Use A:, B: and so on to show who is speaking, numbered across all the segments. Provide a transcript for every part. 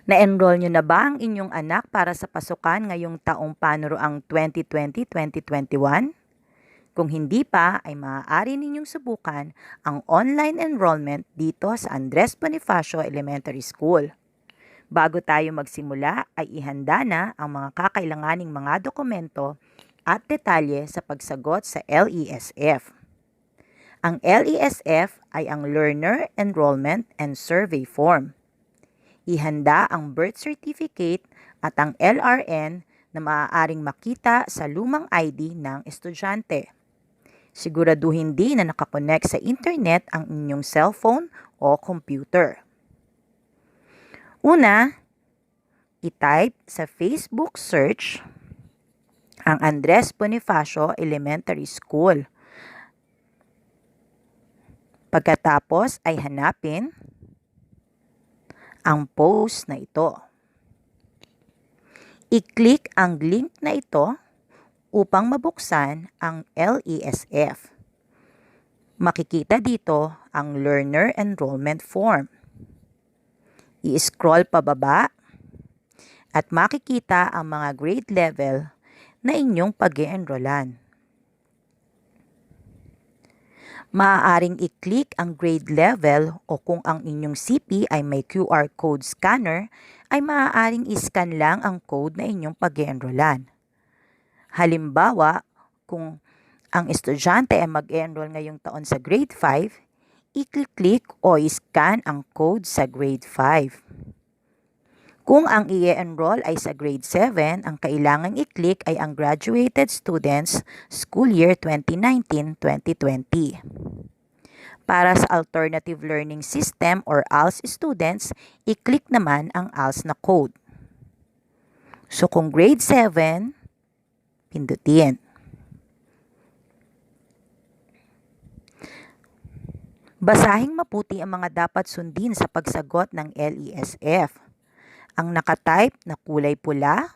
A: Na-enroll nyo na ba ang inyong anak para sa pasukan ngayong taong panuroang 2020-2021? Kung hindi pa, ay maaari ninyong subukan ang online enrollment dito sa Andres Bonifacio Elementary School. Bago tayo magsimula, ay ihanda na ang mga kakailanganing mga dokumento at detalye sa pagsagot sa LESF. Ang LESF ay ang Learner Enrollment and Survey Form. Ihanda ang birth certificate at ang LRN na maaaring makita sa lumang ID ng estudyante. Siguraduhin din na nakakonect sa internet ang inyong cellphone o computer. Una, i-type sa Facebook search ang Andres Bonifacio Elementary School. Pagkatapos ay hanapin ang post na ito. I-click ang link na ito upang mabuksan ang LESF. Makikita dito ang Learner Enrollment Form. I-scroll pababa at makikita ang mga grade level na inyong pag-e-enrollan. Maaaring i-click ang grade level o kung ang inyong CP ay may QR code scanner, ay maaaring i-scan lang ang code na inyong pag-e-enrollan. Halimbawa, kung ang estudyante ay mag-e-enroll ngayong taon sa grade 5, i-click o i-scan ang code sa grade 5. Kung ang i-enroll ay sa grade 7, ang kailangang i-click ay ang Graduated Students School Year 2019-2020. Para sa Alternative Learning System or ALS students, i-click naman ang ALS na code. So kung grade 7, pindutin. Basahing mabuti ang mga dapat sundin sa pagsagot ng LESF. Ang nakatype na kulay pula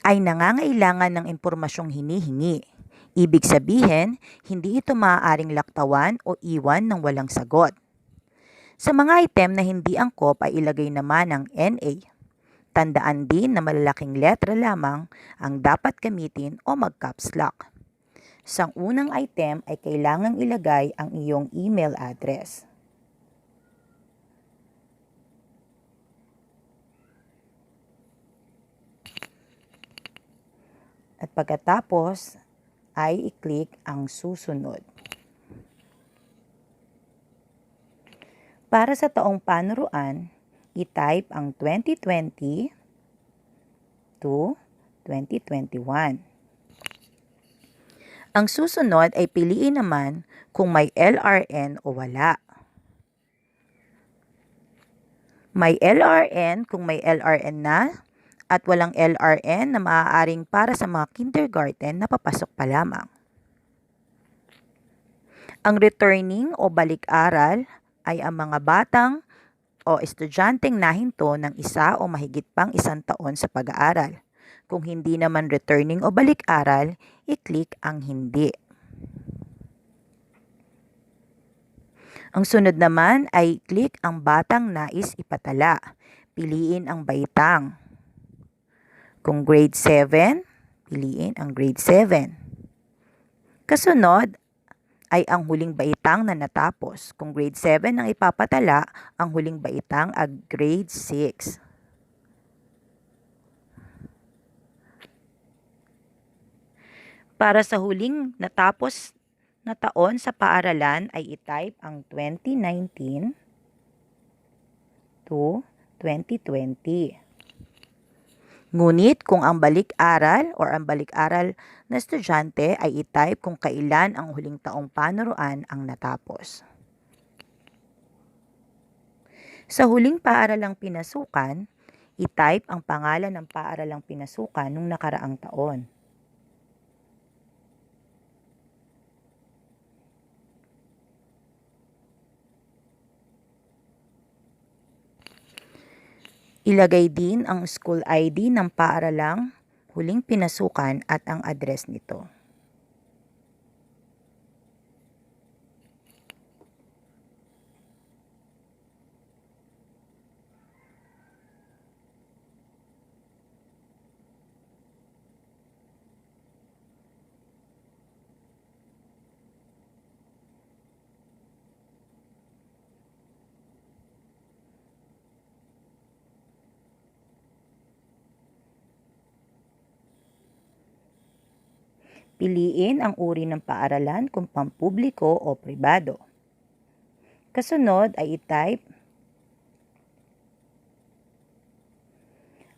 A: ay nangangailangan ng impormasyong hinihingi. Ibig sabihin, hindi ito maaaring laktawan o iwan ng walang sagot. Sa mga item na hindi angkop ay ilagay naman ang NA. Tandaan din na malalaking letra lamang ang dapat gamitin o mag-caps lock. Sa unang item ay kailangang ilagay ang iyong email address. At pagkatapos ay i-click ang susunod. Para sa taong panuruan, i-type ang 2020 to 2021. Ang susunod ay piliin naman kung may LRN o wala. May LRN kung may LRN na, at walang LRN na maaaring para sa mga kindergarten na papasok pa lamang. Ang returning o balik-aral ay ang mga batang o estudyanteng nahinto ng isa o mahigit pang isang taon sa pag-aaral. Kung hindi naman returning o balik-aral, i-click ang hindi. Ang sunod naman ay click ang batang nais ipatala. Piliin ang baitang. Kung grade 7, piliin ang grade 7. Kasunod ay ang huling baitang na natapos. Kung grade 7 ang ipapatala, ang huling baitang ay grade 6. Para sa huling natapos na taon sa paaralan ay i-type ang 2019 to 2020. Ngunit kung ang balik-aral o ang balik-aral na estudyante ay i-type kung kailan ang huling taong panuruan ang natapos. Sa huling paaralang pinasukan, i-type ang pangalan ng paaralang pinasukan nung nakaraang taon. Ilagay din ang school ID ng paaralang huling pinasukan at ang address nito. Piliin ang uri ng paaralan kung pampubliko o pribado. Kasunod ay i-type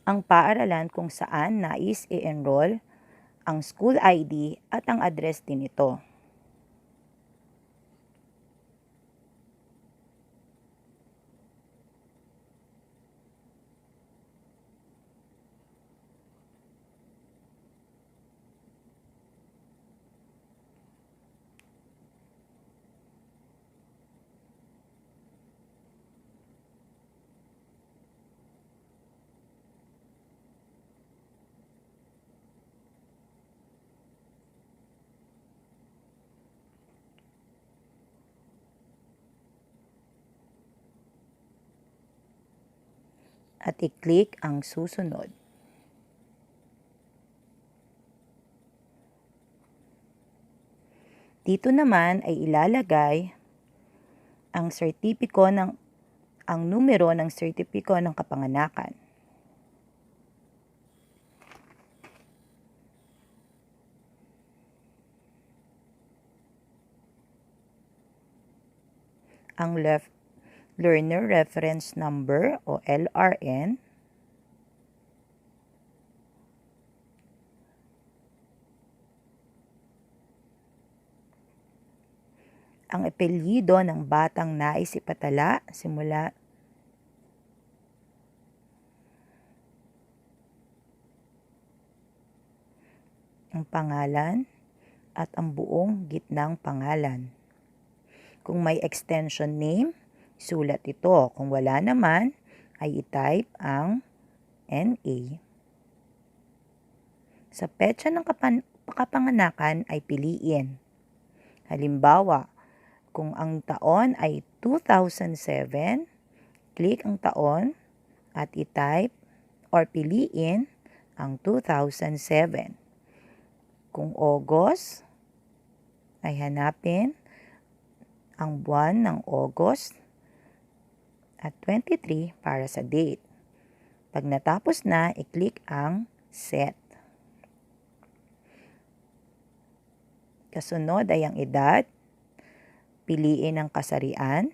A: ang paaralan kung saan nais i-enroll, ang school ID at ang address din nito. At i-click ang susunod. Dito naman ay ilalagay ang numero ng sertipiko ng kapanganakan. Ang Learner Reference Number o LRN, ang apelyido ng batang nais ipatala simula ang pangalan at ang buong gitnang pangalan. Kung may extension name, sulat ito. Kung wala naman, ay i-type ang NA. Sa petsa ng kapanganakan ay piliin. Halimbawa, kung ang taon ay 2007, click ang taon at i-type or piliin ang 2007. Kung August, ay hanapin ang buwan ng August at 23 para sa date. Pag natapos na, i-click ang Set. Kasunod ay ang edad. Piliin ang kasarian.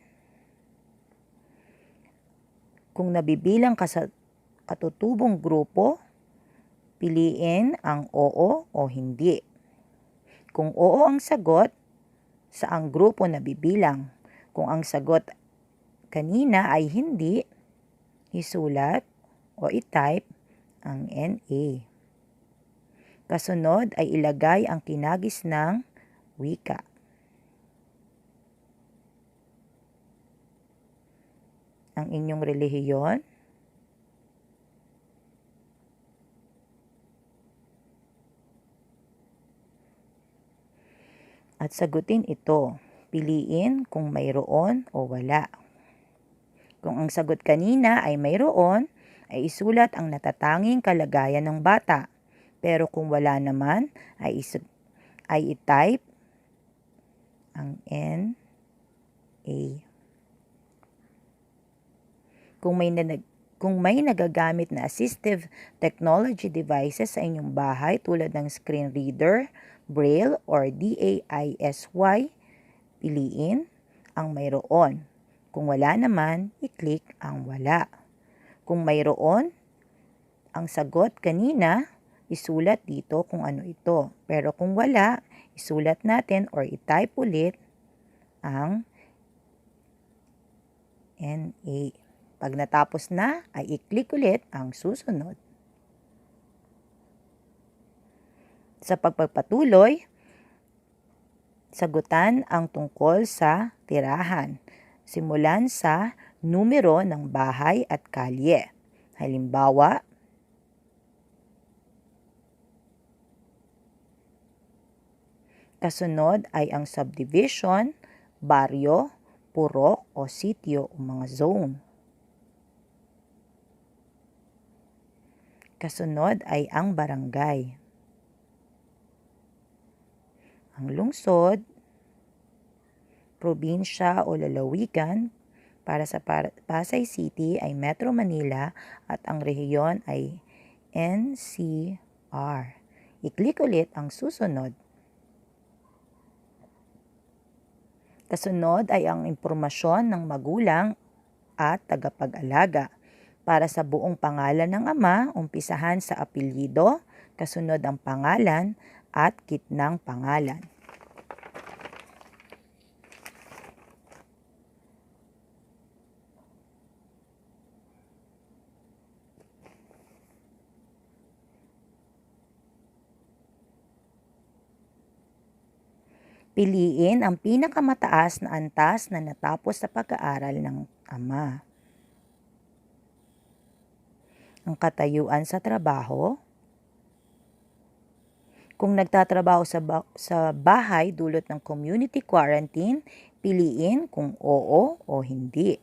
A: Kung nabibilang ka sa katutubong grupo, piliin ang oo o hindi. Kung oo ang sagot, saang grupo nabibilang. Kung ang sagot kanina ay hindi, isulat o i-type ang NA. Kasunod ay ilagay ang kinagis ng wika. Ang inyong relihiyon, at sagutin ito. Piliin kung mayroon o wala. Kung ang sagot kanina ay mayroon, ay isulat ang natatanging kalagayan ng bata. Pero kung wala naman, ay i-type ang NA. Kung may nagagamit na assistive technology devices sa inyong bahay tulad ng screen reader, braille, or DAISY, piliin ang mayroon. Kung wala naman, i-click ang wala. Kung mayroon, ang sagot kanina, isulat dito kung ano ito. Pero kung wala, isulat natin or i-type ulit ang NA. Pag natapos na, ay i-click ulit ang susunod. Sa pagpapatuloy, sagutan ang tungkol sa tirahan. Simulan sa numero ng bahay at kalye. Halimbawa, kasunod ay ang subdivision, baryo, purok o sitio o mga zone. Kasunod ay ang barangay. Ang lungsod, probinsya o lalawigan, para sa Pasay City ay Metro Manila at ang rehiyon ay NCR. I-click ulit ang susunod. Kasunod ay ang impormasyon ng magulang at tagapag-alaga. Para sa buong pangalan ng ama, umpisahan sa apelyido, kasunod ang pangalan at gitnang pangalan. Piliin ang pinakamataas na antas na natapos sa pag-aaral ng ama. Ang katayuan sa trabaho. Kung nagtatrabaho sa bahay dulot ng community quarantine, piliin kung oo o hindi.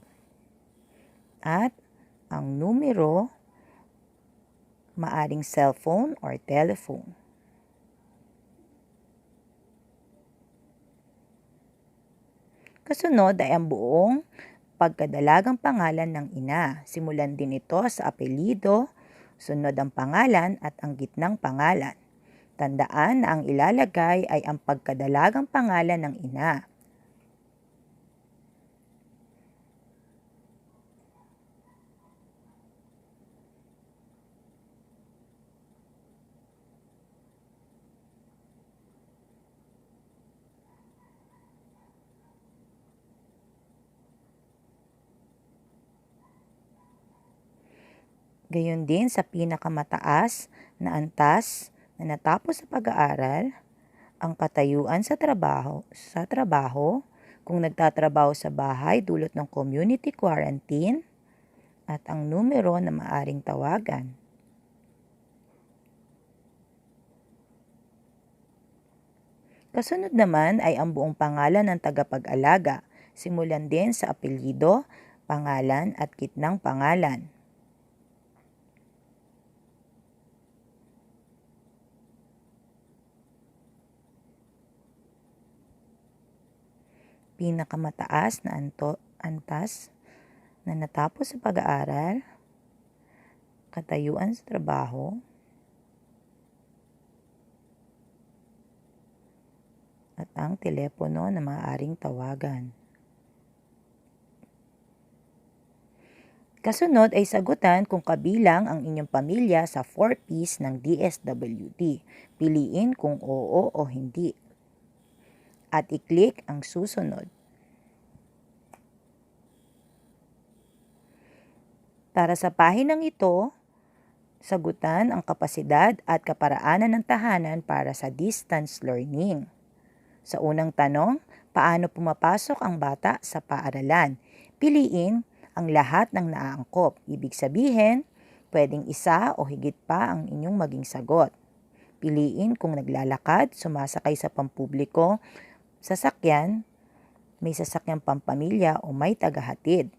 A: At ang numero, maaring cellphone or telephone. Kasunod ay ang buong pagkadalagang pangalan ng ina. Simulan din ito sa apelyido, sunod ang pangalan at ang gitnang pangalan. Tandaan na ang ilalagay ay ang pagkadalagang pangalan ng ina. Gayon din sa pinakamataas na antas na natapos sa pag-aaral, ang katayuan sa trabaho, kung nagtatrabaho sa bahay dulot ng community quarantine, at ang numero na maaring tawagan. Kasunod naman ay ang buong pangalan ng tagapag-alaga, simulan din sa apelyido, pangalan at gitnang pangalan. Pinakamataas na antas na natapos sa pag-aaral, katayuan sa trabaho, at ang telepono na maaaring tawagan. Kasunod ay sagutan kung kabilang ang inyong pamilya sa 4Ps ng DSWD. Piliin kung oo o hindi. At i-click ang susunod. Para sa pahinang ito, sagutan ang kapasidad at kaparaanan ng tahanan para sa distance learning. Sa unang tanong, paano pumapasok ang bata sa paaralan? Piliin ang lahat ng naaangkop. Ibig sabihin, pwedeng isa o higit pa ang inyong maging sagot. Piliin kung naglalakad, sumasakay sa pampubliko, sasakyan, may sasakyang pampamilya o may tagahatid.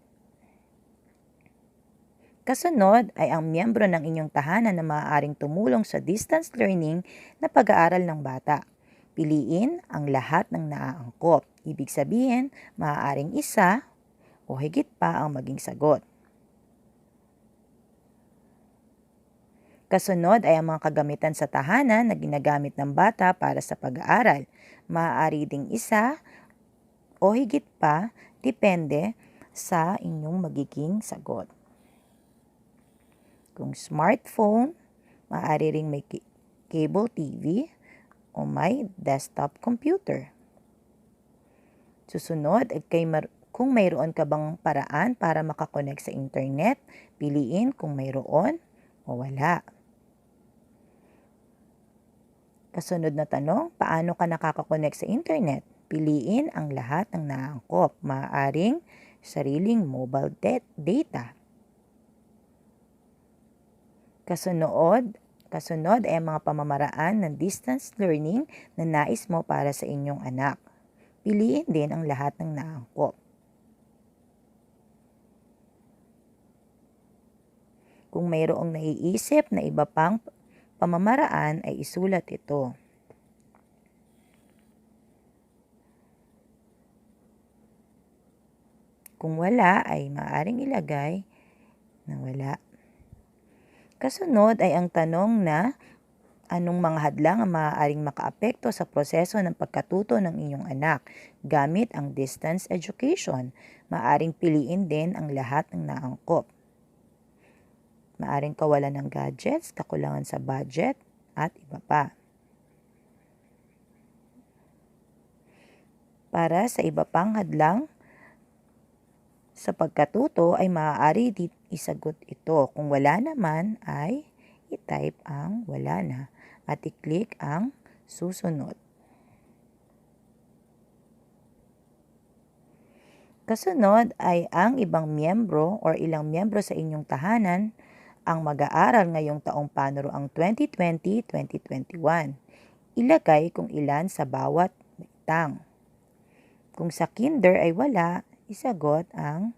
A: Kasunod ay ang miyembro ng inyong tahanan na maaaring tumulong sa distance learning na pag-aaral ng bata. Piliin ang lahat ng naaangkop. Ibig sabihin, maaaring isa o higit pa ang maging sagot. Kasunod ay ang mga kagamitan sa tahanan na ginagamit ng bata para sa pag-aaral. Maaari ding isa o higit pa, depende sa inyong magiging sagot. Kung smartphone, maaari ring may cable TV o may desktop computer. Susunod ay kung mayroon ka bang paraan para makakonek sa internet, piliin kung mayroon o wala. Kasunod na tanong, paano ka nakakakonek sa internet? Piliin ang lahat ng naangkop, maaaring sariling mobile data. Kasunod ay mga pamamaraan ng distance learning na nais mo para sa inyong anak. Piliin din ang lahat ng naangkop. Kung mayroong naiisip na iba pang pamamaraan ay isulat ito. Kung wala ay maaaring ilagay na wala. Kasunod ay ang tanong na Anong mga hadlang ang maaaring makaapekto sa proseso ng pagkatuto ng inyong anak gamit ang distance education? Maaaring piliin din ang lahat ng naangkop. Maaaring kawalan ng gadgets, kakulangan sa budget, at iba pa. Para sa iba pang hadlang sa pagkatuto ay maaari isagot ito. Kung wala naman ay i-type ang wala na at i-click ang susunod. Kasunod ay ang ibang miyembro or ilang miyembro sa inyong tahanan ang mag-aaral ngayong taong panuroang 2020-2021. Ilagay kung ilan sa bawat baitang. Kung sa kinder ay wala, isagot ang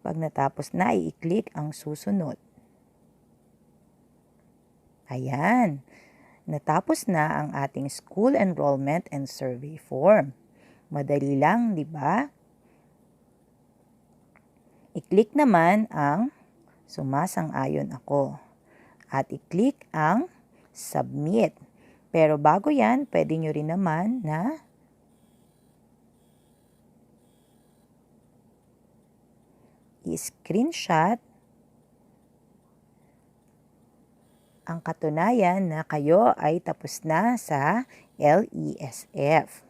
A: pag natapos na, i-click ang susunod. Ayan, natapos na ang ating school enrollment and survey form. Madali lang, di ba? I-click naman ang sumasang-ayon ako at i-click ang submit. Pero bago yan, pwede nyo rin naman na i-screenshot ang katunayan na kayo ay tapos na sa LESF.